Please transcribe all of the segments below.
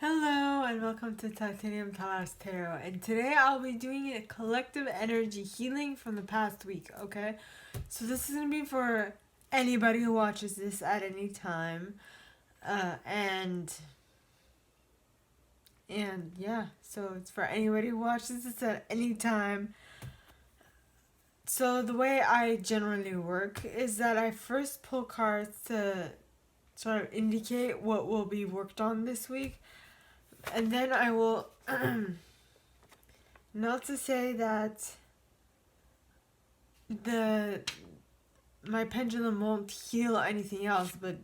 Hello and welcome to Titanium Talas Tarot, and today I'll be doing a collective energy healing from the past week, okay? So this is going to be for anybody who watches this at any time, and yeah, so it's for anybody who watches this at any time. So the way I generally work is that I first pull cards to sort of indicate what will be worked on this week, and then I will not to say that my pendulum won't heal anything else, but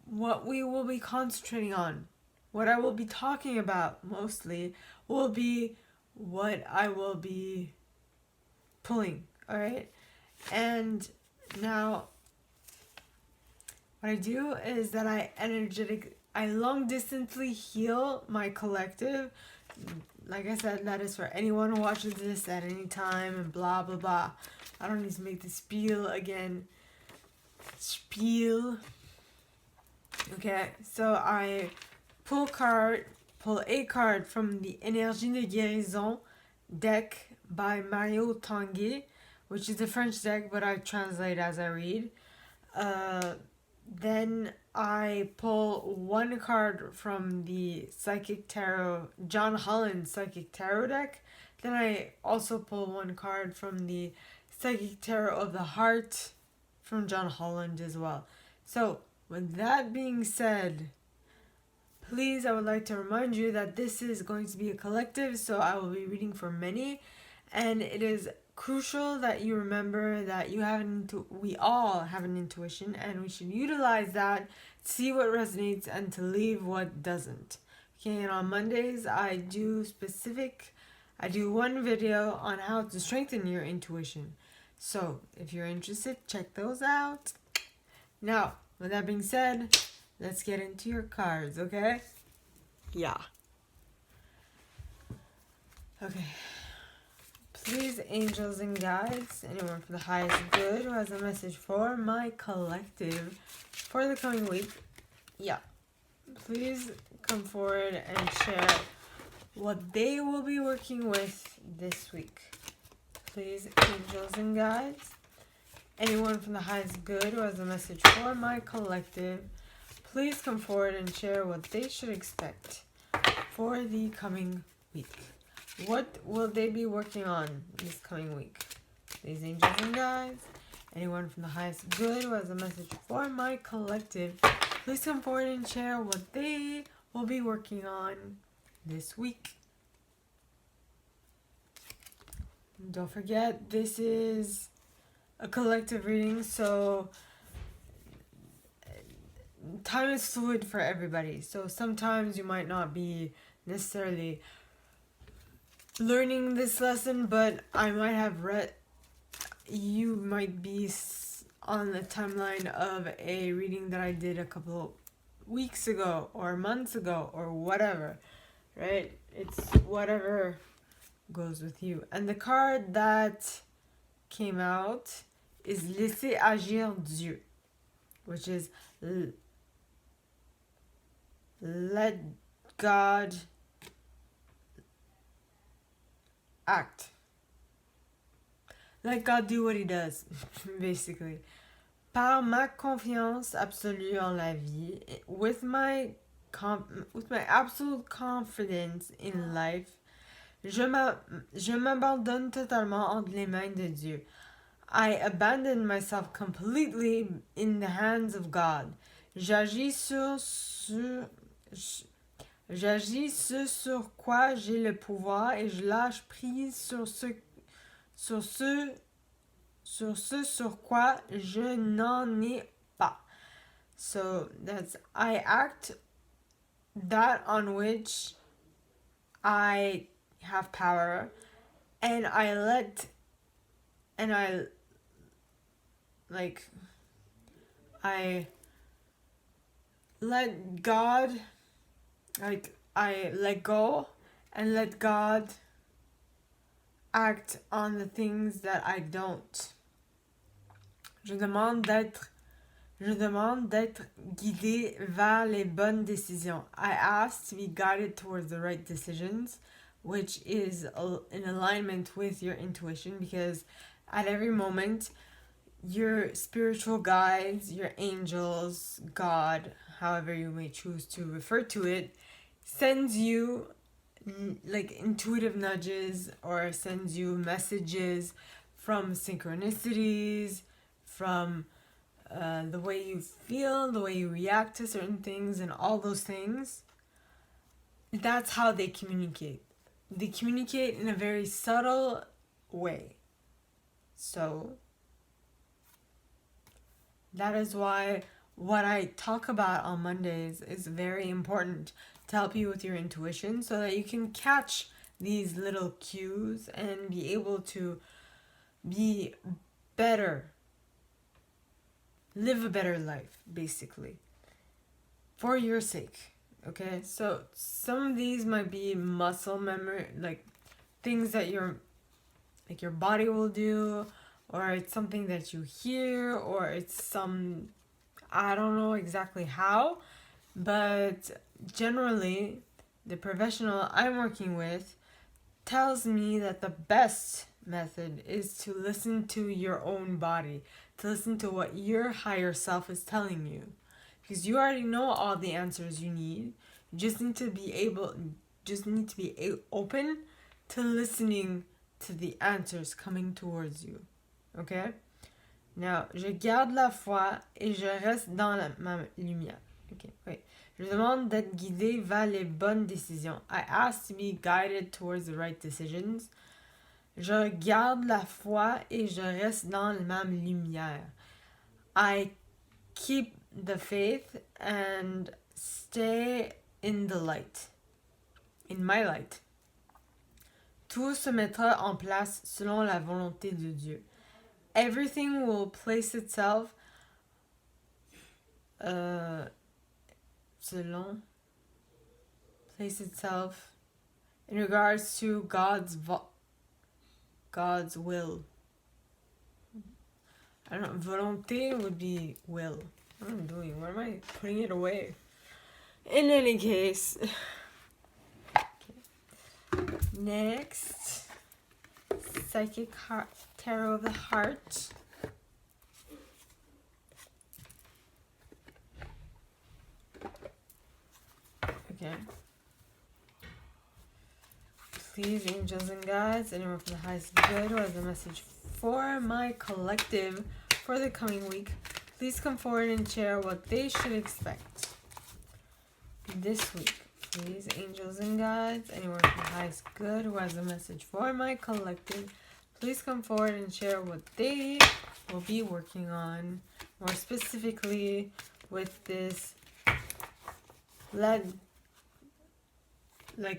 what we will be concentrating on, what I will be talking about mostly, will be what I will be pulling, alright? And now, what I do is that I long distantly heal my collective. Like I said, that is for anyone who watches this at any time and blah blah blah. I don't need to make the spiel again. Spiel. Okay, so I pull a card from the Énergie de Guérison deck by Mario Tanguy, which is a French deck, but I translate as I read. Then I pull one card from the Psychic Tarot, John Holland Psychic Tarot deck. Then I also pull one card from the Psychic Tarot of the Heart from John Holland as well. So, with that being said, please, I would like to remind you that this is going to be a collective, so I will be reading for many, and it is crucial that you remember that we all have an intuition, and we should utilize that, see what resonates, and to leave what doesn't. Okay, and on Mondays I do one video on how to strengthen your intuition. So if you're interested, check those out. Now, with that being said, let's get into your cards, okay? Yeah. Okay. Please, angels and guides, anyone from the highest good who has a message for my collective for the coming week, yeah, please come forward and share what they will be working with this week. Please, angels and guides, anyone from the highest good who has a message for my collective, please come forward and share what they should expect for the coming week. What will they be working on this coming week? These angels and guides, anyone from the highest good who has a message for my collective, please come forward and share what they will be working on this week. Don't forget, this is a collective reading, so time is fluid for everybody. So sometimes you might not be necessarily learning this lesson, but I might have you might be on the timeline of a reading that I did a couple weeks ago or months ago or whatever, right? It's whatever goes with you. And the card that came out is Laissez agir Dieu, which is let God act. Let God do what he does, basically. Par ma confiance absolue en la vie, with my absolute confidence in life, je m'abandonne totalement entre les mains de Dieu. I abandon myself completely in the hands of God. J'agis ce sur quoi j'ai le pouvoir et je lâche prise sur ce sur quoi je n'en ai pas. So that's I act that on which I have power, and I let God, I let go and let God act on the things that I don't. Je demande d'être Je demande d'être guidé vers les bonnes décisions. I ask to be guided towards the right decisions, which is in alignment with your intuition, because at every moment, your spiritual guides, your angels, God, however you may choose to refer to it, sends you like intuitive nudges or sends you messages from synchronicities, from the way you feel, the way you react to certain things, and all those things. That's how they communicate. They communicate in a very subtle way. So, that is why what I talk about on Mondays is very important to help you with your intuition so that you can catch these little cues and be able to be better, live a better life, basically, for your sake. Okay, so some of these might be muscle memory, like things that your body will do, or it's something that you hear, or it's some, I don't know exactly how, but generally the professional I'm working with tells me that the best method is to listen to your own body, to listen to what your higher self is telling you, because you already know all the answers you need. You just need to be open to listening to the answers coming towards you. Okay? Now, je garde la foi et je reste dans ma lumière. Okay, wait. Je demande d'être guidé vers les bonnes décisions. I ask to be guided towards the right decisions. Je garde la foi et je reste dans ma lumière. I keep the faith and stay in the light. In my light. Tout se mettra en place selon la volonté de Dieu. Everything will place itself in regards to God's will. I don't know, volonté would be will. What am I doing? Why am I putting it away? In any case. Okay. Next, psychic tarot of the heart. Okay. Please, angels and guides, anyone from the highest good who has a message for my collective for the coming week, please come forward and share what they should expect this week. Please, angels and guides, anyone from the highest good who has a message for my collective, please come forward and share what they will be working on, more specifically with this let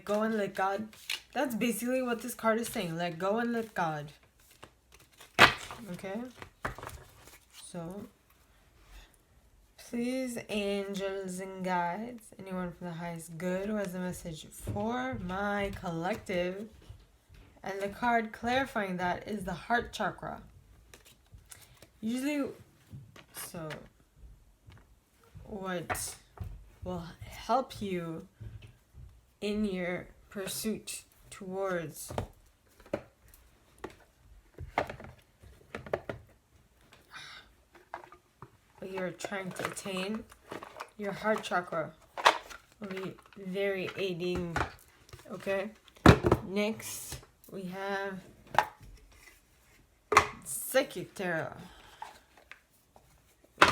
go and let God. That's basically what this card is saying. Let go and let God. Okay? So, please, angels and guides, anyone from the highest good who has a message for my collective. And the card clarifying that is the heart chakra. Usually, so what will help you in your pursuit towards what you're trying to attain, your heart chakra will be very aiding. Okay? Next, we have Psychic Tarot.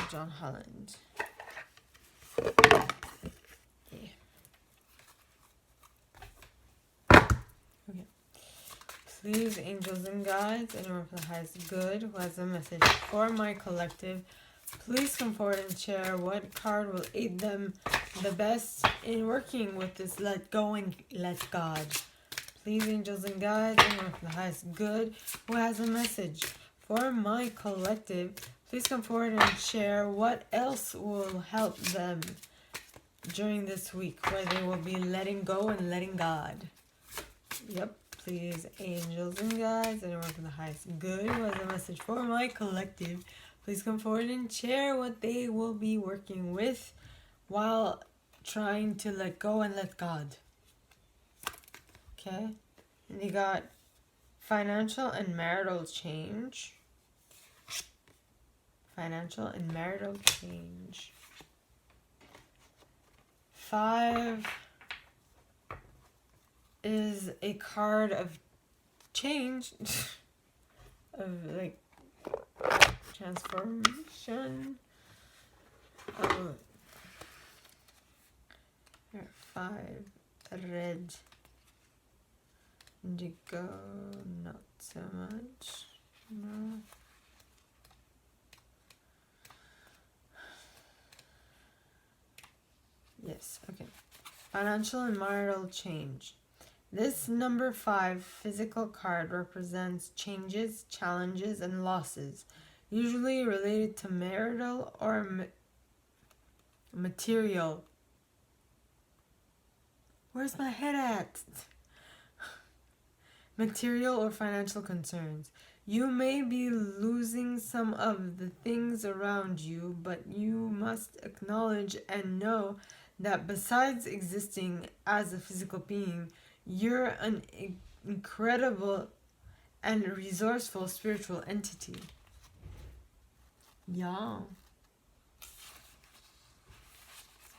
John Holland. Yeah. Okay. Please, angels and guides, anyone from the highest good who has a message for my collective, please come forward and share what card will aid them the best in working with this let go and let God. Please, angels and guides, anyone from the highest good who has a message for my collective, please come forward and share what else will help them during this week, where they will be letting go and letting God. Yep, please, angels and guides, anyone from the highest good who has a message for my collective, please come forward and share what they will be working with while trying to let go and let God. Okay? And you got financial and marital change. Financial and marital change. 5 is a card of change. Of like transformation. Oh. Here, 5. Red. Indigo. Not so much. No. Yes, okay. Financial and marital change. This number 5 physical card represents changes, challenges, and losses, usually related to marital or material. Where's my head at? Material or financial concerns. You may be losing some of the things around you, but you must acknowledge and know that besides existing as a physical being, you're an incredible and resourceful spiritual entity. Yeah.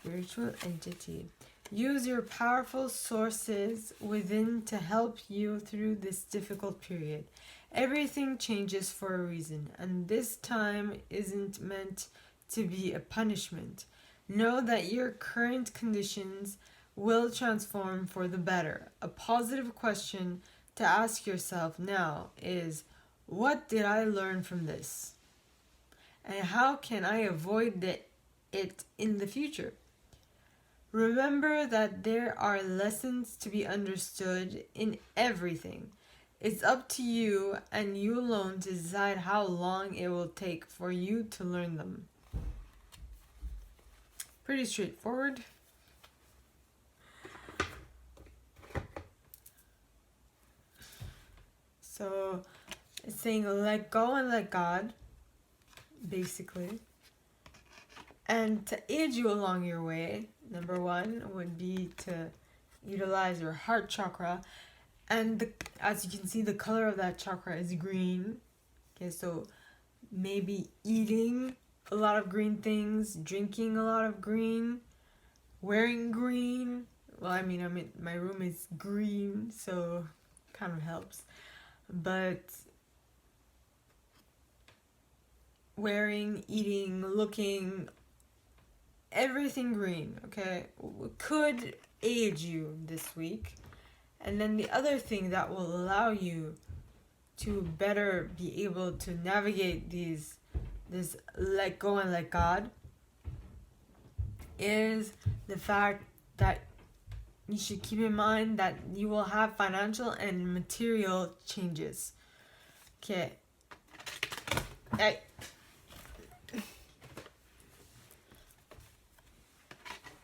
Spiritual entity. Use your powerful sources within to help you through this difficult period. Everything changes for a reason, and this time isn't meant to be a punishment. Know that your current conditions will transform for the better. A positive question to ask yourself now is, what did I learn from this? And how can I avoid it in the future? Remember that there are lessons to be understood in everything. It's up to you and you alone to decide how long it will take for you to learn them. Pretty straightforward. So it's saying let go and let God, basically. And to aid you along your way, number 1 would be to utilize your heart chakra. And as you can see, the color of that chakra is green. Okay, so maybe eating a lot of green things, drinking a lot of green, wearing green. Well, I mean, my room is green, so kind of helps. But wearing, eating, looking, everything green, okay, could aid you this week. And then the other thing that will allow you to better be able to navigate this let go and let God is the fact that you should keep in mind that you will have financial and material changes. Okay.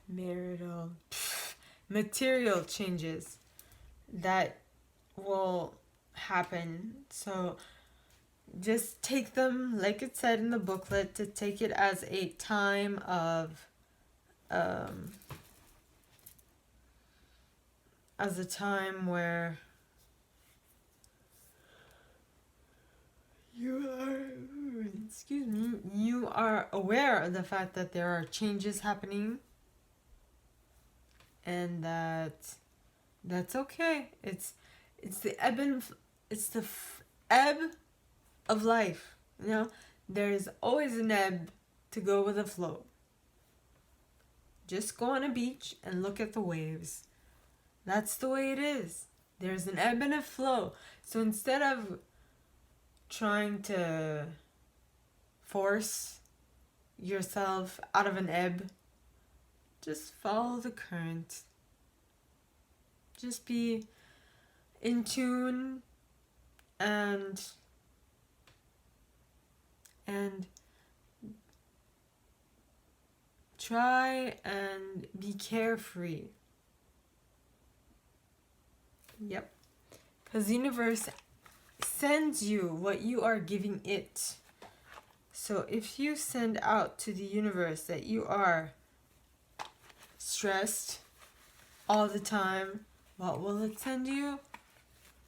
Marital. Material changes that will happen. So just take them, like it said in the booklet, to take it as a time of as a time where you are aware of the fact that there are changes happening, and that's okay. It's the ebb of life. You know, there's always an ebb to go with the flow. Just go on a beach and look at the waves. That's the way it is. There's an ebb and a flow. So instead of trying to force yourself out of an ebb, just follow the current. Just be in tune and try and be carefree. Yep. Because the universe sends you what you are giving it. So if you send out to the universe that you are stressed all the time, what will it send you?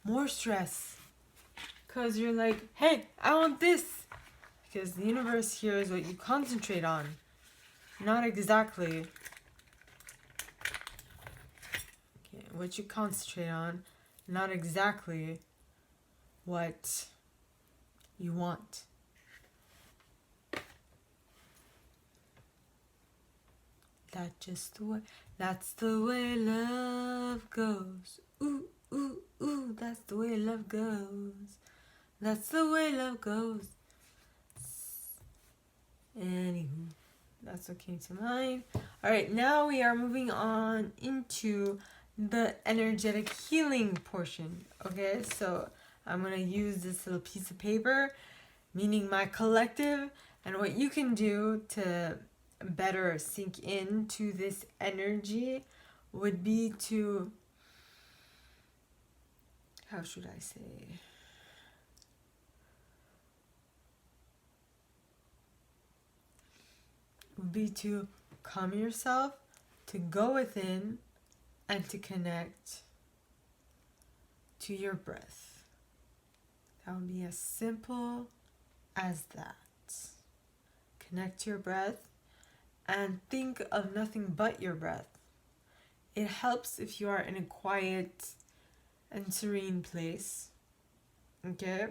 More stress. Because you're like, hey, I want this. Because the universe hears what you concentrate on. Not exactly what you concentrate on. Not exactly what you want. That's the way love goes. Ooh, ooh, ooh, that's the way love goes. That's the way love goes. Anywho, that's what came to mind. Alright, now we are moving on into the energetic healing portion. Okay, so I'm going to use this little piece of paper, meaning my collective, and what you can do to better sink into this energy would be to, how should I say, would be to calm yourself, to go within, and to connect to your breath. That would be as simple as that. Connect to your breath and think of nothing but your breath. It helps if you are in a quiet and serene place. Okay?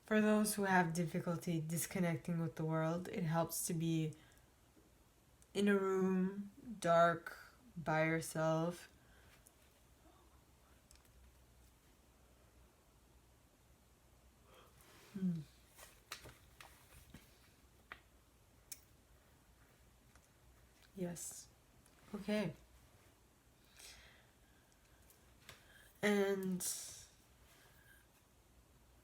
For those who have difficulty disconnecting with the world, it helps to be in a room, dark, by yourself. Yes. Okay. And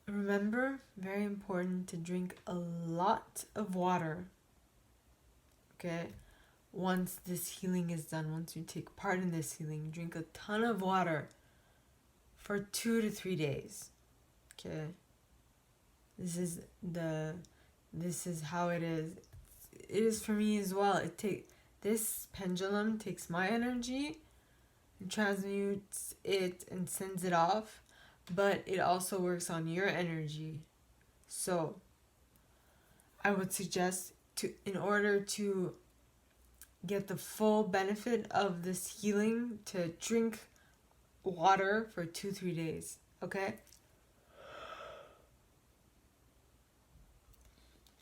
remember, very important to drink a lot of water. Okay? Once this healing is done, once you take part in this healing, drink a ton of water for 2 to 3 days. Okay? This is how it is. It is for me as well. This pendulum takes my energy, transmutes it and sends it off, but it also works on your energy. So I would suggest in order to get the full benefit of this healing, to drink water for 2-3 days. Okay?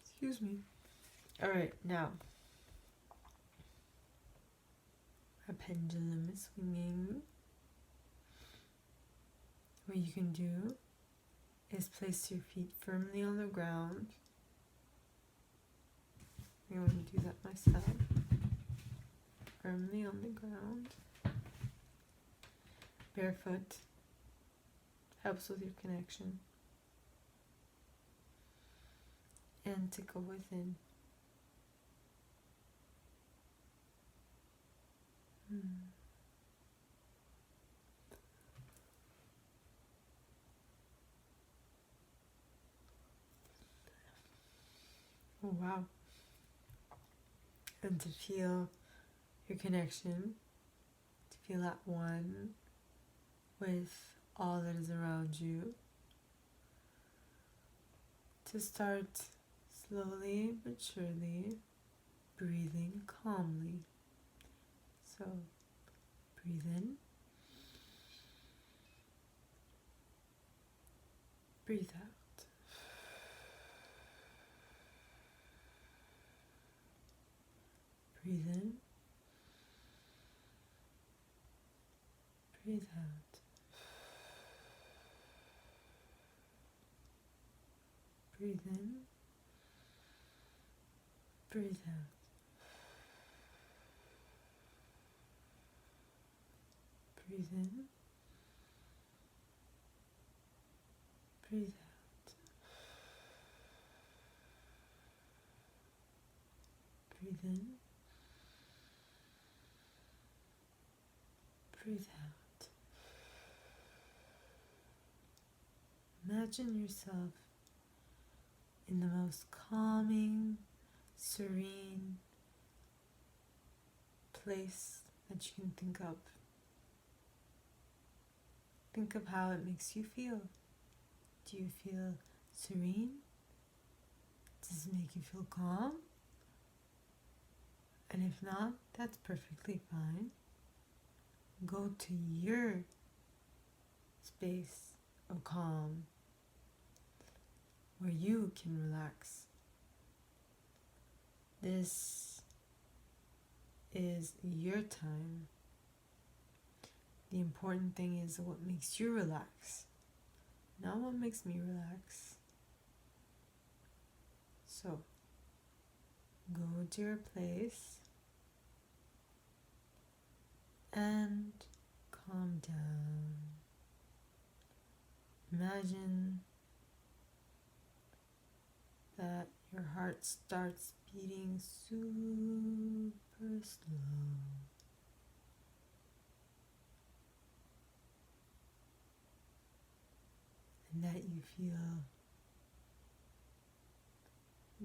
Excuse me. Alright, now a pendulum is swinging. What you can do is place your feet firmly on the ground. I'm going to do that myself. Firmly on the ground. Barefoot. Helps with your connection. And to go within. Oh, wow. And to feel your connection, to feel at one with all that is around you. To start slowly but surely breathing calmly. So breathe in, breathe out. Breathe in, breathe out. Breathe in, breathe out. Breathe in, breathe out. Breathe in, breathe out. Imagine yourself in the most calming, serene place that you can think of. Think of how it makes you feel. Do you feel serene? Does it make you feel calm? And if not, that's perfectly fine. Go to your space of calm where you can relax. This is your time. The important thing is what makes you relax, not what makes me relax. So, go to your place and calm down. Imagine that your heart starts beating super slow. And that you feel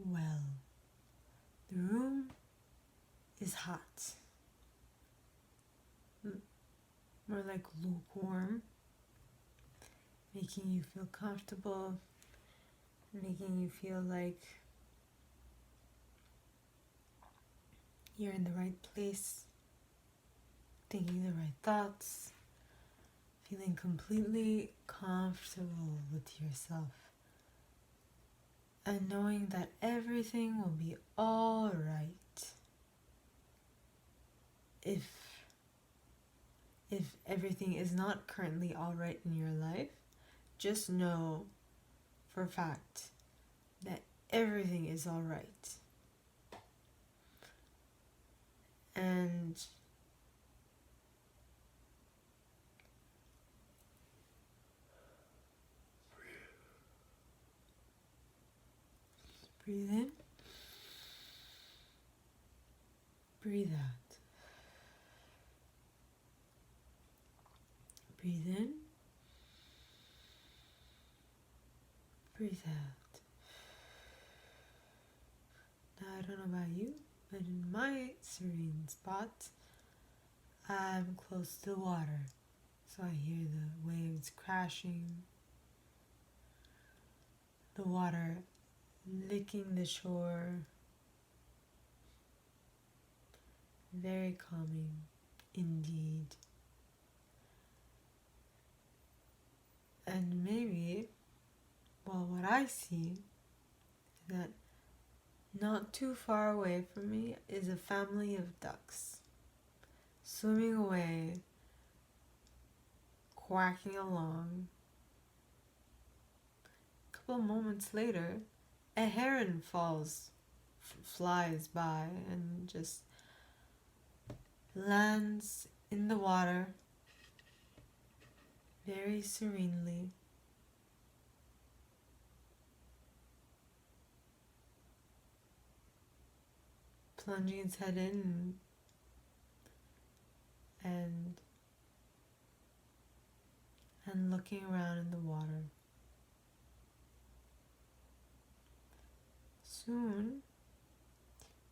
well. The room is hot, more like lukewarm, making you feel comfortable, making you feel like you're in the right place, thinking the right thoughts, feeling completely comfortable with yourself, and knowing that everything will be all right. If everything is not currently all right in your life, just know for a fact that everything is all right. And breathe in, breathe out. Breathe in, breathe out. Now, I don't know about you, but in my serene spot, I'm close to the water. So I hear the waves crashing, the water licking the shore. Very calming indeed. And maybe, well, what I see is that not too far away from me is a family of ducks swimming away, quacking along. A couple moments later, a heron flies by and just lands in the water very serenely. Plunging its head in and looking around in the water. Soon,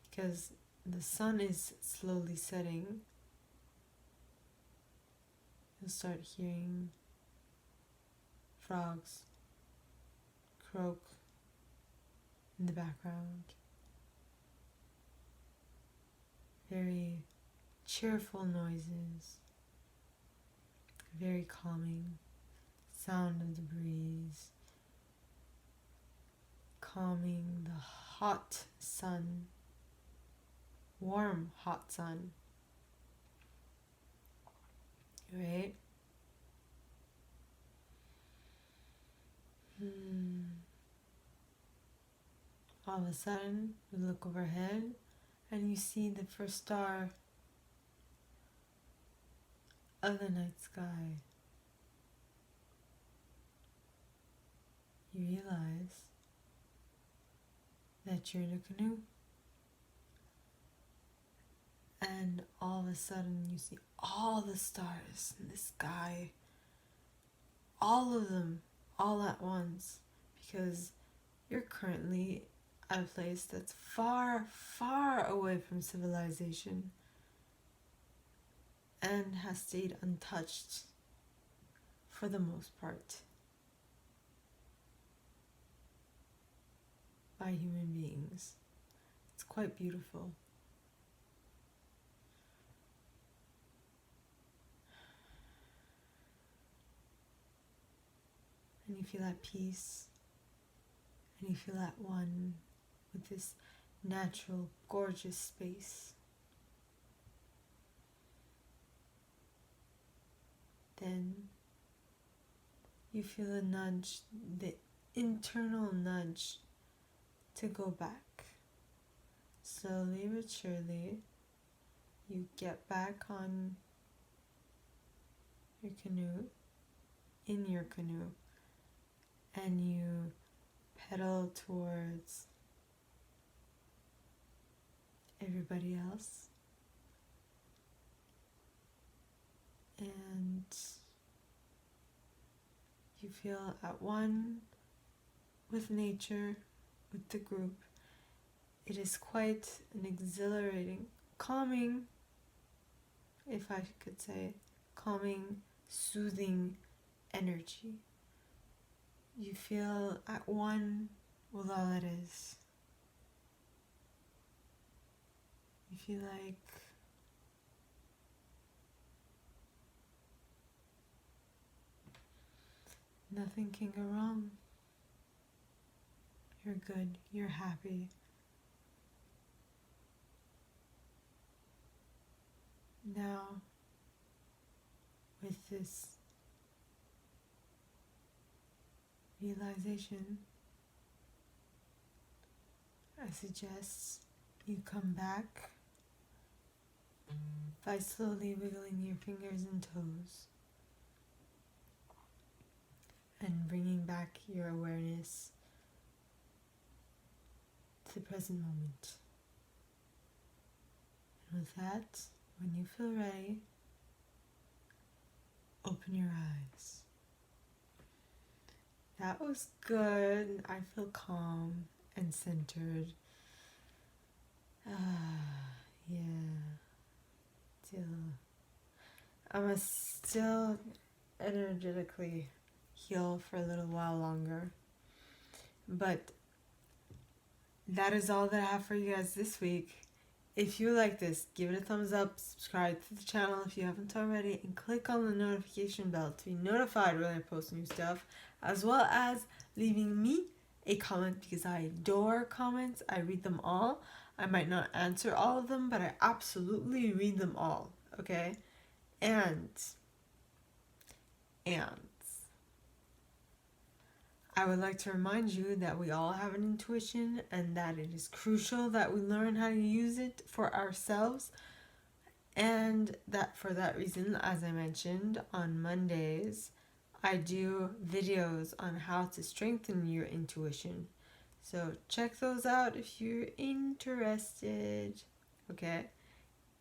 because the sun is slowly setting, you'll start hearing frogs croak in the background. Very cheerful noises, very calming sound of the breeze, calming the hot sun, warm hot sun, right? All of a sudden, you look overhead and you see the first star of the night sky. You realize that you're in a canoe, and all of a sudden you see all the stars in the sky, all of them, all at once, because you're currently at a place that's far, far away from civilization and has stayed untouched for the most part by human beings. It's quite beautiful. And you feel at peace, and you feel at one with this natural, gorgeous space. Then you feel a nudge, the internal nudge to go back. Slowly but surely, you get back on your canoe, in your canoe, and you pedal towards everybody else. And you feel at one with nature, with the group. It is quite an exhilarating, calming, if I could say, calming, soothing energy. You feel at one with all that is. You feel like nothing can go wrong. You're good, you're happy. Now, with this realization, I suggest you come back by slowly wiggling your fingers and toes and bringing back your awareness to the present moment. And with that, when you feel ready, open your eyes. That was good. I feel calm and centered. Yeah. I must still energetically heal for a little while longer. But that is all that I have for you guys this week. If you like this, give it a thumbs up, subscribe to the channel if you haven't already, and click on the notification bell to be notified when I post new stuff, as well as leaving me a comment, because I adore comments. I read them all. I might not answer all of them, but I absolutely read them all, okay? And I would like to remind you that we all have an intuition and that it is crucial that we learn how to use it for ourselves. And that for that reason, as I mentioned, on Mondays, I do videos on how to strengthen your intuition. So check those out if you're interested, okay?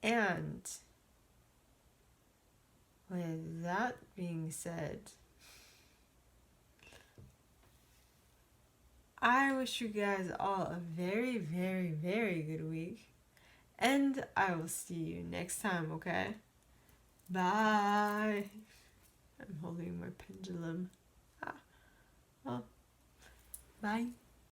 And with that being said, I wish you guys all a very, very, very good week. And I will see you next time, okay? Bye. I'm holding my pendulum. Well, bye.